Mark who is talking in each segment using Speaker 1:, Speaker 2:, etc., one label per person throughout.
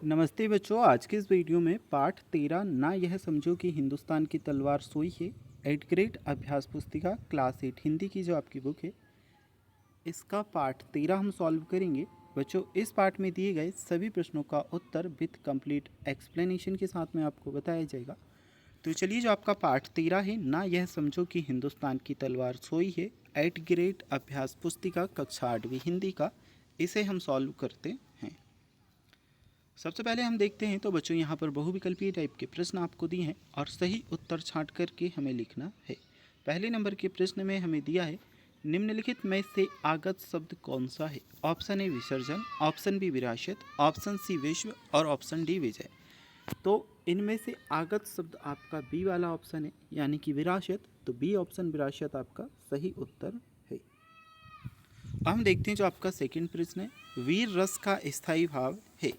Speaker 1: नमस्ते बच्चों, आज के इस वीडियो में पाठ 13 ना यह समझो कि हिंदुस्तान की तलवार सोई है 8th ग्रेड अभ्यास पुस्तिका क्लास 8 हिंदी की जो आपकी बुक है, इसका पाठ 13 हम सॉल्व करेंगे। बच्चों, इस पाठ में दिए गए सभी प्रश्नों का उत्तर विथ कंप्लीट एक्सप्लेनेशन के साथ में आपको बताया जाएगा। तो चलिए, जो आपका पाठ 13 है ना यह समझो कि हिंदुस्तान की तलवार सोई है 8th ग्रेड अभ्यास पुस्तिका कक्षा 8वीं हिंदी का, इसे हम सॉल्व करते हैं। सबसे पहले हम देखते हैं तो बच्चों यहाँ पर बहुविकल्पीय टाइप के प्रश्न आपको दिए हैं और सही उत्तर छांट करके हमें लिखना है। पहले नंबर के प्रश्न में हमें दिया है निम्नलिखित में से आगत शब्द कौन सा है। ऑप्शन ए विसर्जन, ऑप्शन बी विरासत, ऑप्शन सी विश्व और ऑप्शन डी विजय। तो इनमें से आगत शब्द आपका बी वाला ऑप्शन है, यानी कि विरासत। तो बी ऑप्शन विरासत आपका सही उत्तर है। अब हम देखते हैं जो आपका सेकंड प्रश्न है, वीर रस का स्थायी भाव है।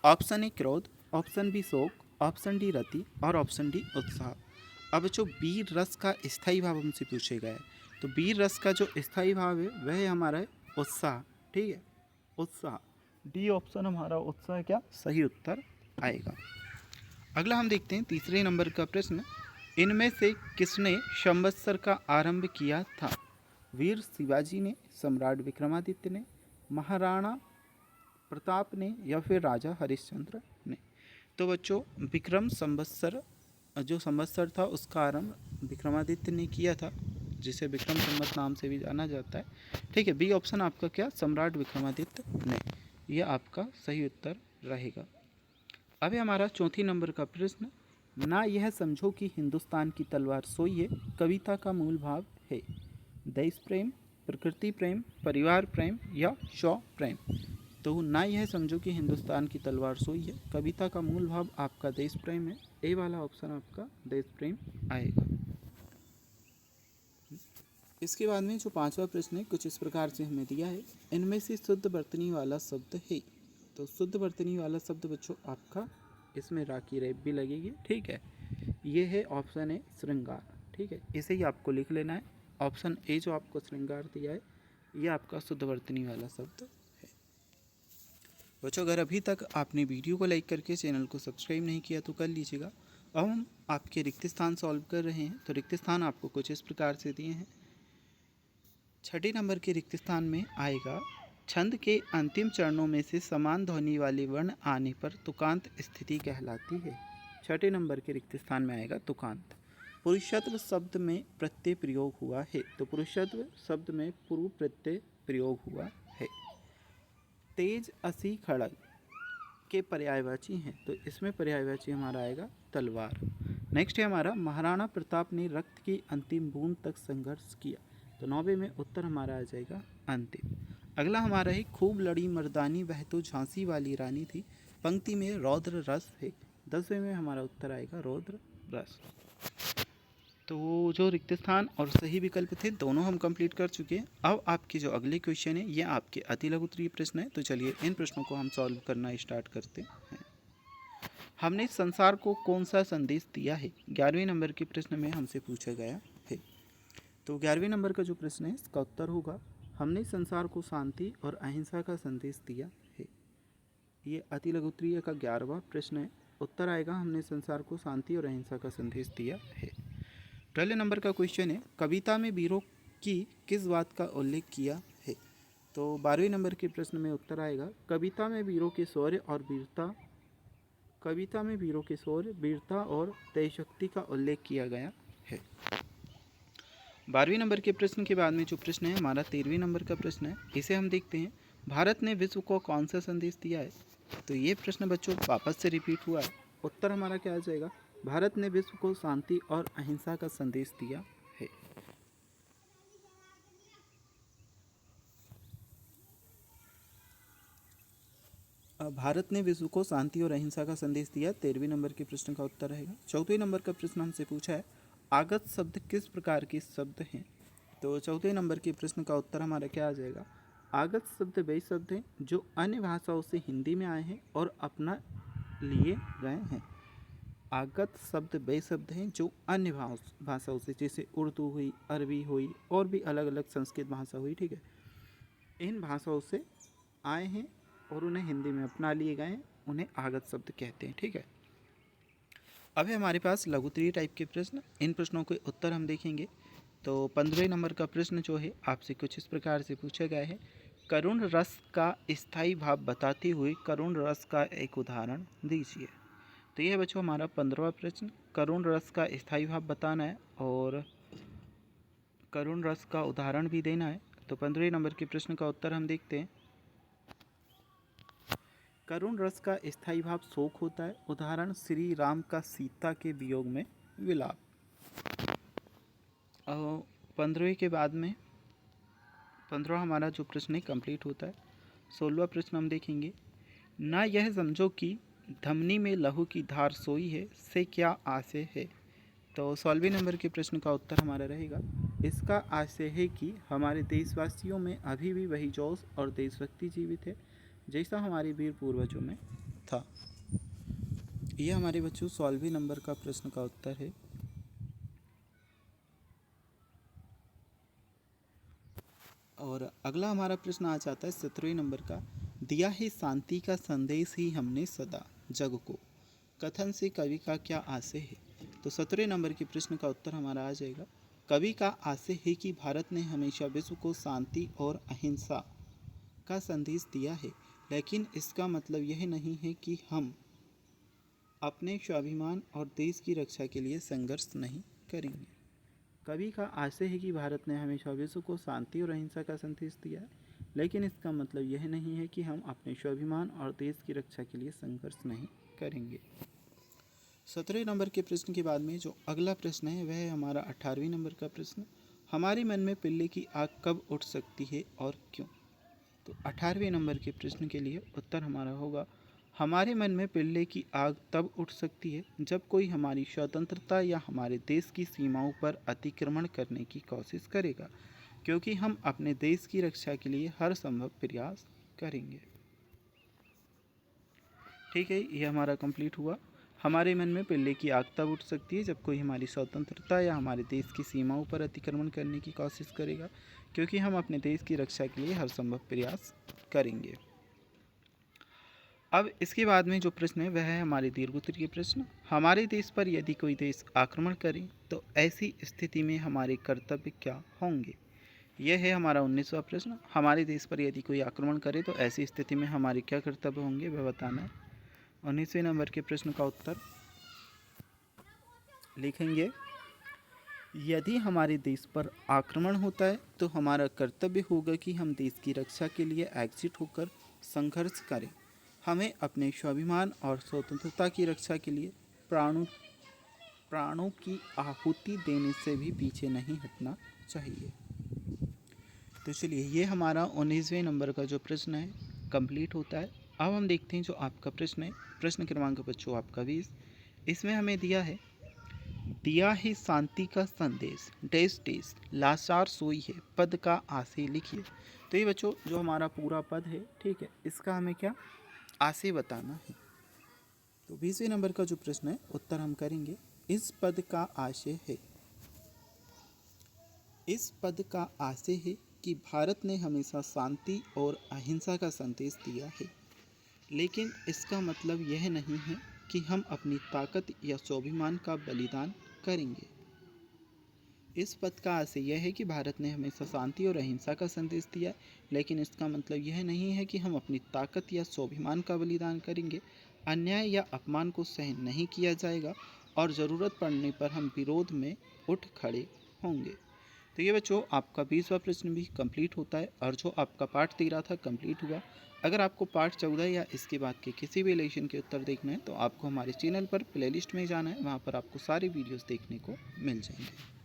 Speaker 1: ऑप्शन ए क्रोध, ऑप्शन बी शोक, ऑप्शन डी रति और ऑप्शन डी उत्साह। अब जो वीर रस का स्थायी भाव हमसे पूछे गया है, तो वीर रस का जो स्थायी भाव है वह है हमारा उत्साह। ठीक है, उत्साह। डी ऑप्शन हमारा उत्साह क्या सही उत्तर आएगा। अगला हम देखते हैं तीसरे नंबर का प्रश्न, इनमें से किसने संवत्सर का आरंभ किया था। वीर शिवाजी ने, सम्राट विक्रमादित्य ने, महाराणा प्रताप ने या फिर राजा हरिश्चंद्र ने। तो बच्चों, विक्रम संवत्सर जो संवत्सर था उसका आरंभ विक्रमादित्य ने किया था, जिसे विक्रम संवत नाम से भी जाना जाता है। ठीक है, बी ऑप्शन आपका क्या सम्राट विक्रमादित्य ने, यह आपका सही उत्तर रहेगा। अब हमारा चौथी नंबर का प्रश्न, ना यह समझो कि हिंदुस्तान की तलवार सोई है कविता का मूल भाव है। देश प्रेम, प्रकृति प्रेम, परिवार प्रेम या शौ प्रेम। तो ना यह समझो कि हिंदुस्तान की तलवार सोई है कविता का मूल भाव आपका देश प्रेम है। ए वाला ऑप्शन आपका देश प्रेम आएगा। इसके बाद में जो पांचवा प्रश्न है कुछ इस प्रकार से हमें दिया है, इनमें से शुद्ध वर्तनी वाला शब्द है। तो शुद्ध वर्तनी वाला शब्द बच्चों आपका इसमें राखी रेप भी लगेगी। ठीक है, ये है ऑप्शन ए श्रृंगार। ठीक है, इसे ही आपको लिख लेना है। ऑप्शन ए जो आपको श्रृंगार दिया है ये आपका शुद्ध वर्तनी वाला शब्द। बच्चों, अगर अभी तक आपने वीडियो को लाइक करके चैनल को सब्सक्राइब नहीं किया तो कर लीजिएगा। अब हम आपके रिक्त स्थान सॉल्व कर रहे हैं। तो रिक्त स्थान आपको कुछ इस प्रकार से दिए हैं। छठे नंबर के रिक्त स्थान में आएगा, छंद के अंतिम चरणों में से समान ध्वनि वाले वर्ण आने पर तुकांत स्थिति कहलाती है। छठे नंबर के रिक्त स्थान में आएगा तुकांत। पुरुषत्व शब्द में प्रत्यय प्रयोग हुआ है। तो पुरुषत्व शब्द में पूर्व प्रत्यय प्रयोग हुआ है। तेज, असी, खड़ग के पर्यायवाची हैं, तो इसमें पर्यायवाची हमारा आएगा तलवार। नेक्स्ट है हमारा, महाराणा प्रताप ने रक्त की अंतिम बूंद तक संघर्ष किया। तो 9वें में उत्तर हमारा आ जाएगा अंतिम। अगला हमारा है, खूब लड़ी मर्दानी वह तो झांसी वाली रानी थी। पंक्ति में रौद्र रस है। 10वें में हमारा उत्तर आएगा रौद्र रस। तो जो रिक्त स्थान और सही विकल्प थे दोनों हम कंप्लीट कर चुके हैं। अब आपके जो अगले क्वेश्चन है ये आपके अति लघु उत्तरीय प्रश्न है। तो चलिए इन प्रश्नों को हम सॉल्व करना स्टार्ट करते हैं। हमने संसार को कौन सा संदेश दिया है, 11वें नंबर के प्रश्न में हमसे पूछा गया है। तो 11वें नंबर का जो प्रश्न है इसका उत्तर होगा, हमने संसार को शांति और अहिंसा का संदेश दिया है। ये अति लघु उत्तरीय का 11वां प्रश्न है। उत्तर आएगा, हमने संसार को शांति और अहिंसा का संदेश दिया है। 12 नंबर का क्वेश्चन है, कविता में वीरों की किस बात का उल्लेख किया है। तो 12वें नंबर के प्रश्न में उत्तर आएगा, कविता में वीरों के शौर्य और वीरता, कविता में वीरों के शौर्य, वीरता और तेजशक्ति का उल्लेख किया गया है। 12वें नंबर के प्रश्न के बाद में जो प्रश्न है हमारा 13वें नंबर का प्रश्न है, इसे हम देखते हैं, भारत ने विश्व को कौन सा संदेश दिया है। तो ये प्रश्न बच्चों वापस से रिपीट हुआ है। उत्तर हमारा क्या आ जाएगा, भारत ने विश्व को शांति और अहिंसा का संदेश दिया है। भारत ने विश्व को शांति और अहिंसा का संदेश दिया। 13वें नंबर के प्रश्न का उत्तर रहेगा। 14वें नंबर का प्रश्न हमसे पूछा है, आगत शब्द किस प्रकार के शब्द हैं। तो 14वें नंबर के प्रश्न का उत्तर हमारा क्या आ जाएगा, आगत शब्द वे शब्द हैं जो अन्य भाषाओं से हिंदी में आए हैं और अपना लिए गए हैं। आगत शब्द वे शब्द हैं जो अन्य भाषाओं से, जैसे उर्दू हुई, अरबी हुई और भी अलग अलग संस्कृत भाषा हुई, ठीक है, इन भाषाओं से आए हैं और उन्हें हिंदी में अपना लिए गए हैं उन्हें आगत शब्द कहते हैं। ठीक है, अब है हमारे पास लघुत्तरीय टाइप के प्रश्न। इन प्रश्नों के उत्तर हम देखेंगे। तो 15वें नंबर का प्रश्न जो है आपसे कुछ इस प्रकार से पूछा गया है, करुण रस का स्थायी भाव बताते हुए करुण रस का एक उदाहरण दीजिए। तो यह बच्चों हमारा 15वां प्रश्न, करुण रस का स्थायी भाव बताना है और करुण रस का उदाहरण भी देना है। तो 15वें नंबर के प्रश्न का उत्तर हम देखते हैं। करुण रस का स्थायी भाव शोक होता है। उदाहरण श्री राम का सीता के वियोग में विलाप। 15वें के बाद में 15वां हमारा जो प्रश्न है कंप्लीट होता है। 16वां प्रश्न हम देखेंगे, ना यह समझो कि धमनी में लहू की धार सोई है से क्या आशय है। तो 16वें नंबर के प्रश्न का उत्तर हमारा रहेगा, इसका आशय है कि हमारे देशवासियों में अभी भी वही जोश और देशभक्ति जीवित है जैसा हमारे वीर पूर्वजों में था। यह हमारे बच्चों 16वें नंबर का प्रश्न का उत्तर है। और अगला हमारा प्रश्न आ जाता है 17वें नंबर का, दिया है शांति का संदेश ही हमने सदा जग को, कथन से कवि का क्या आशय है। तो 17वें नंबर के प्रश्न का उत्तर हमारा आ जाएगा, कवि का आशय है कि भारत ने हमेशा विश्व को शांति और अहिंसा का संदेश दिया है, लेकिन इसका मतलब यह नहीं है कि हम अपने स्वाभिमान और देश की रक्षा के लिए संघर्ष नहीं करेंगे। कवि का आशय है कि भारत ने हमेशा विश्व को शांति और अहिंसा का संदेश दिया है, लेकिन इसका मतलब यह नहीं है कि हम अपने स्वाभिमान और देश की रक्षा के लिए संघर्ष नहीं करेंगे। 17वें नंबर के प्रश्न के बाद में जो अगला प्रश्न है वह है हमारा 18वें नंबर का प्रश्न, हमारे मन में पिल्ले की आग कब उठ सकती है और क्यों। तो 18वें नंबर के प्रश्न के लिए उत्तर हमारा होगा, हमारे मन में पिल्ले की आग तब उठ सकती है जब कोई हमारी स्वतंत्रता या हमारे देश की सीमाओं पर अतिक्रमण करने की कोशिश करेगा, क्योंकि हम अपने देश की रक्षा के लिए हर संभव प्रयास करेंगे। ठीक है, ये हमारा कंप्लीट हुआ। हमारे मन में पिल्ले की आग तब उठ सकती है जब कोई हमारी स्वतंत्रता या हमारे देश की सीमाओं पर अतिक्रमण करने की कोशिश करेगा, क्योंकि हम अपने देश की रक्षा के लिए हर संभव प्रयास करेंगे। अब इसके बाद में जो प्रश्न है वह है हमारे दीर्घोत्तरीय प्रश्न, हमारे देश पर यदि कोई देश आक्रमण करे तो ऐसी स्थिति में हमारे कर्तव्य क्या होंगे। यह है हमारा 19वां प्रश्न, हमारे देश पर यदि कोई आक्रमण करे तो ऐसी स्थिति में हमारे क्या कर्तव्य होंगे वह बताना है। 19वें नंबर के प्रश्न का उत्तर लिखेंगे, यदि हमारे देश पर आक्रमण होता है तो हमारा कर्तव्य होगा कि हम देश की रक्षा के लिए एकजुट होकर संघर्ष करें। हमें अपने स्वाभिमान और स्वतंत्रता की रक्षा के लिए प्राणों की आहुति देने से भी पीछे नहीं हटना चाहिए। तो चलिए, ये हमारा 19वें नंबर का जो प्रश्न है कंप्लीट होता है। अब हम देखते हैं जो आपका प्रश्न है, प्रश्न क्रमांक बच्चों आपका 20। इसमें हमें दिया है शांति का संदेश डैश डैश लाचार सोई है पद का आशय लिखिए। तो ये बच्चों जो हमारा पूरा पद है, ठीक है, इसका हमें क्या आशय बताना है। तो 20वें नंबर का जो प्रश्न है उत्तर हम करेंगे, इस पद का आशय है, इस पद का आशय है कि भारत ने हमेशा शांति और अहिंसा का संदेश दिया है, लेकिन इसका मतलब यह नहीं है कि हम अपनी ताकत या स्वाभिमान का बलिदान करेंगे। इस पद का आशय यह है कि भारत ने हमेशा शांति और अहिंसा का संदेश दिया, लेकिन इसका मतलब यह नहीं है कि हम अपनी ताकत या स्वाभिमान का बलिदान करेंगे। अन्याय या अपमान को सहन नहीं किया जाएगा और ज़रूरत पड़ने पर हम विरोध में उठ खड़े होंगे। तो ये बच्चों आपका 20वां प्रश्न भी कंप्लीट होता है और जो आपका पार्ट 13 था कंप्लीट हुआ। अगर आपको पार्ट 14 या इसके बाद के किसी भी लेसन के उत्तर देखना है तो आपको हमारे चैनल पर प्लेलिस्ट में जाना है, वहाँ पर आपको सारे वीडियोस देखने को मिल जाएंगे।